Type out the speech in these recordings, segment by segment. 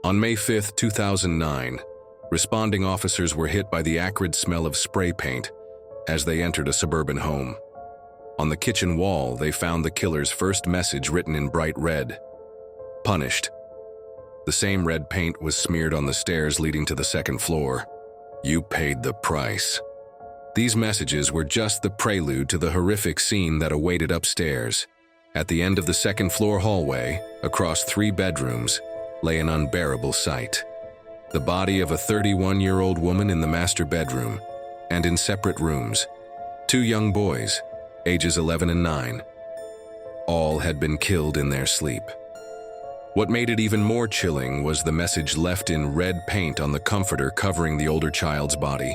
On May 5, 2009, responding officers were hit by the acrid smell of spray paint as they entered a suburban home. On the kitchen wall, they found the killer's first message written in bright red: "Punished." The same red paint was smeared on the stairs leading to the second floor. "You paid the price." These messages were just the prelude to the horrific scene that awaited upstairs. At the end of the second-floor hallway, across 3 bedrooms, lay an unbearable sight. The body of a 31-year-old woman in the master bedroom, and in separate rooms, 2 young boys, ages 11 and 9. All had been killed in their sleep. What made it even more chilling was the message left in red paint on the comforter covering the older child's body.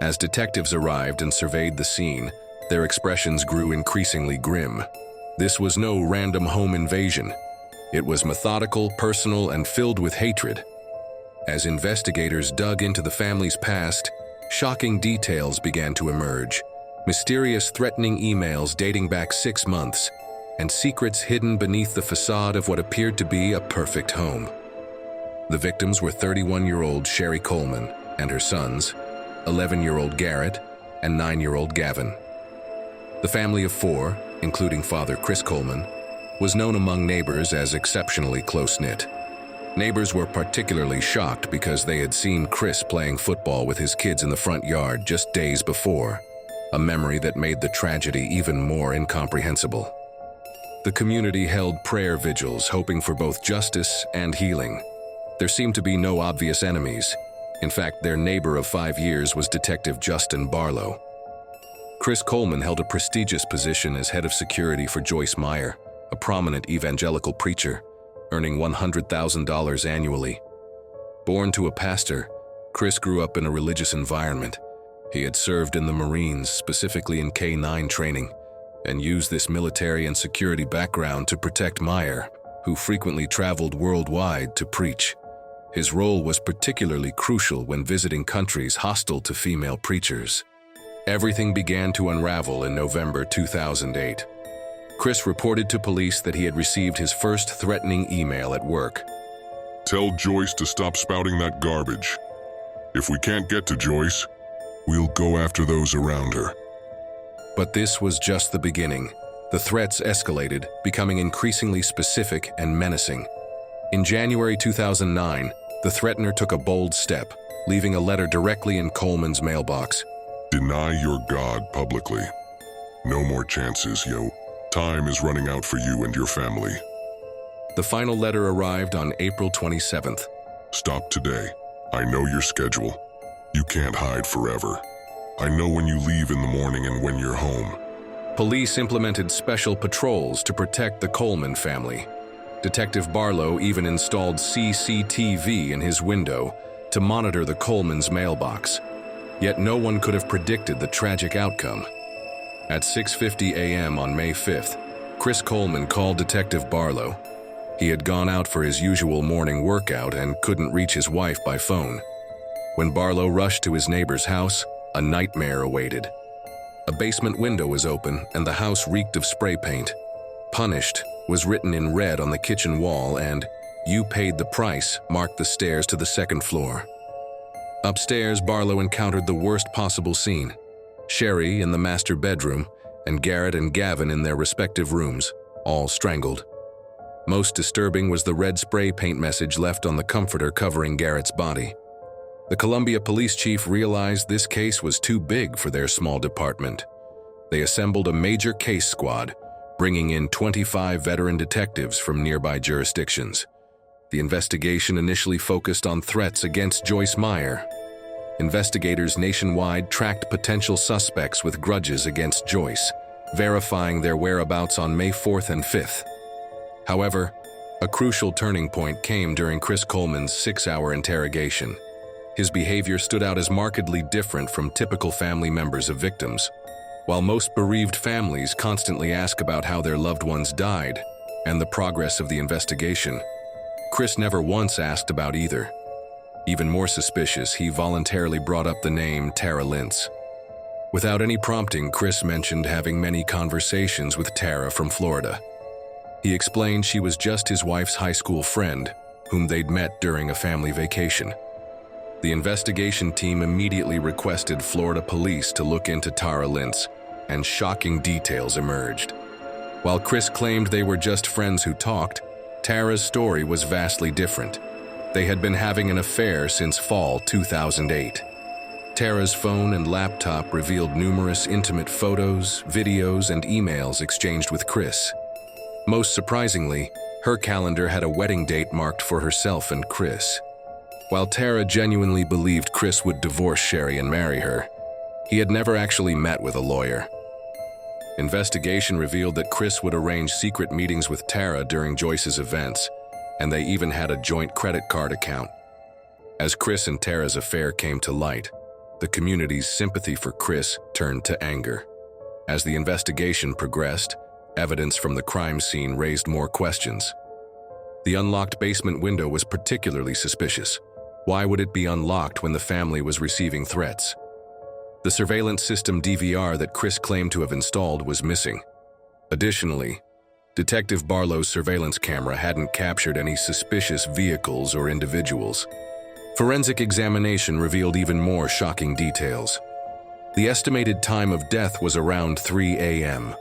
As detectives arrived and surveyed the scene, their expressions grew increasingly grim. This was no random home invasion. It was methodical, personal, and filled with hatred. As investigators dug into the family's past, shocking details began to emerge. Mysterious, threatening emails dating back 6 months, and secrets hidden beneath the facade of what appeared to be a perfect home. The victims were 31-year-old Sherry Coleman and her sons, 11-year-old Garrett and 9-year-old Gavin. The family of 4, including father Chris Coleman, was known among neighbors as exceptionally close-knit. Neighbors were particularly shocked because they had seen Chris playing football with his kids in the front yard just days before, a memory that made the tragedy even more incomprehensible. The community held prayer vigils, hoping for both justice and healing. There seemed to be no obvious enemies. In fact, their neighbor of 5 years was Detective Justin Barlow. Chris Coleman held a prestigious position as head of security for Joyce Meyer, a prominent evangelical preacher, earning $100,000 annually. Born to a pastor, Chris grew up in a religious environment. He had served in the Marines, specifically in K-9 training, and used this military and security background to protect Meyer, who frequently traveled worldwide to preach. His role was particularly crucial when visiting countries hostile to female preachers. Everything began to unravel in November 2008. Chris reported to police that he had received his first threatening email at work. "Tell Joyce to stop spouting that garbage. If we can't get to Joyce, we'll go after those around her." But this was just the beginning. The threats escalated, becoming increasingly specific and menacing. In January 2009, the threatener took a bold step, leaving a letter directly in Coleman's mailbox. "Deny your God publicly. No more chances, yo. Time is running out for you and your family." The final letter arrived on April 27th. "Stop today. I know your schedule. You can't hide forever. I know when you leave in the morning and when you're home." Police implemented special patrols to protect the Coleman family. Detective Barlow even installed CCTV in his window to monitor the Coleman's mailbox. Yet no one could have predicted the tragic outcome. At 6:50 a.m. on May 5th, Chris Coleman called Detective Barlow. He had gone out for his usual morning workout and couldn't reach his wife by phone. When Barlow rushed to his neighbor's house, a nightmare awaited. A basement window was open and the house reeked of spray paint. "Punished" was written in red on the kitchen wall, and "You paid the price" marked the stairs to the second floor. Upstairs, Barlow encountered the worst possible scene. Sherry in the master bedroom, and Garrett and Gavin in their respective rooms, all strangled. Most disturbing was the red spray paint message left on the comforter covering Garrett's body. The Columbia police chief realized this case was too big for their small department. They assembled a major case squad, bringing in 25 veteran detectives from nearby jurisdictions. The investigation initially focused on threats against Joyce Meyer. Investigators nationwide tracked potential suspects with grudges against Joyce, verifying their whereabouts on May 4th and 5th. However, a crucial turning point came during Chris Coleman's 6-hour interrogation. His behavior stood out as markedly different from typical family members of victims. While most bereaved families constantly ask about how their loved ones died and the progress of the investigation, Chris never once asked about either. Even more suspicious, he voluntarily brought up the name Tara Lintz. Without any prompting, Chris mentioned having many conversations with Tara from Florida. He explained she was just his wife's high school friend, whom they'd met during a family vacation. The investigation team immediately requested Florida police to look into Tara Lentz, and shocking details emerged. While Chris claimed they were just friends who talked, Tara's story was vastly different. They had been having an affair since fall 2008. Tara's phone and laptop revealed numerous intimate photos, videos, and emails exchanged with Chris. Most surprisingly, her calendar had a wedding date marked for herself and Chris. While Tara genuinely believed Chris would divorce Sherry and marry her, he had never actually met with a lawyer. Investigation revealed that Chris would arrange secret meetings with Tara during Joyce's events, and they even had a joint credit card account. As Chris and Tara's affair came to light, the community's sympathy for Chris turned to anger. As the investigation progressed, evidence from the crime scene raised more questions. The unlocked basement window was particularly suspicious. Why would it be unlocked when the family was receiving threats? The surveillance system DVR that Chris claimed to have installed was missing. Additionally, Detective Barlow's surveillance camera hadn't captured any suspicious vehicles or individuals. Forensic examination revealed even more shocking details. The estimated time of death was around 3 a.m.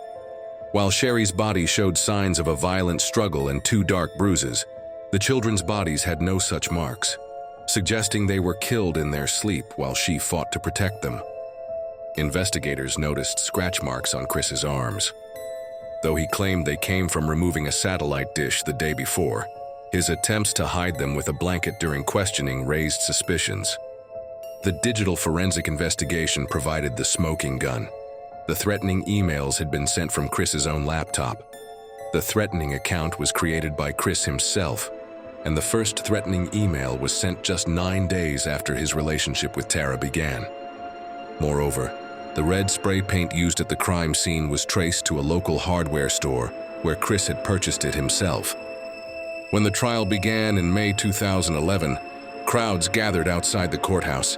While Sherry's body showed signs of a violent struggle and 2 dark bruises, the children's bodies had no such marks, suggesting they were killed in their sleep while she fought to protect them. Investigators noticed scratch marks on Chris's arms. Though he claimed they came from removing a satellite dish the day before, his attempts to hide them with a blanket during questioning raised suspicions. The digital forensic investigation provided the smoking gun. The threatening emails had been sent from Chris's own laptop. The threatening account was created by Chris himself, and the first threatening email was sent just 9 days after his relationship with Tara began. Moreover, the red spray paint used at the crime scene was traced to a local hardware store where Chris had purchased it himself. When the trial began in May 2011, crowds gathered outside the courthouse.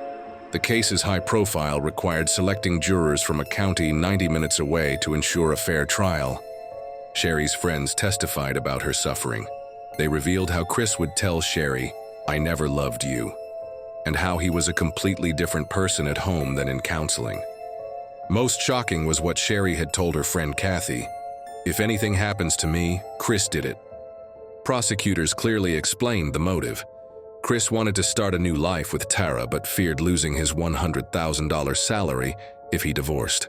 The case's high profile required selecting jurors from a county 90 minutes away to ensure a fair trial. Sherry's friends testified about her suffering. They revealed how Chris would tell Sherry, "I never loved you," and how he was a completely different person at home than in counseling. Most shocking was what Sherry had told her friend Kathy. "If anything happens to me, Chris did it." Prosecutors clearly explained the motive. Chris wanted to start a new life with Tara but feared losing his $100,000 salary if he divorced.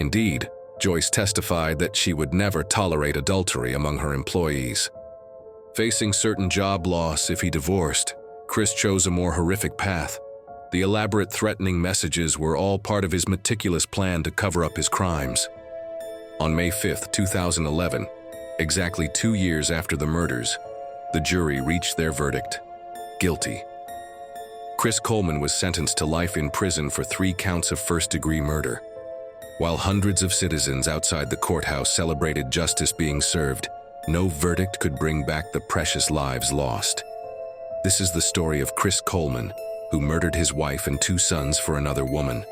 Indeed, Joyce testified that she would never tolerate adultery among her employees. Facing certain job loss if he divorced, Chris chose a more horrific path. The elaborate threatening messages were all part of his meticulous plan to cover up his crimes. On May 5, 2011, exactly 2 years after the murders, the jury reached their verdict: guilty. Chris Coleman was sentenced to life in prison for 3 counts of first-degree murder. While hundreds of citizens outside the courthouse celebrated justice being served, no verdict could bring back the precious lives lost. This is the story of Chris Coleman, who murdered his wife and 2 sons for another woman.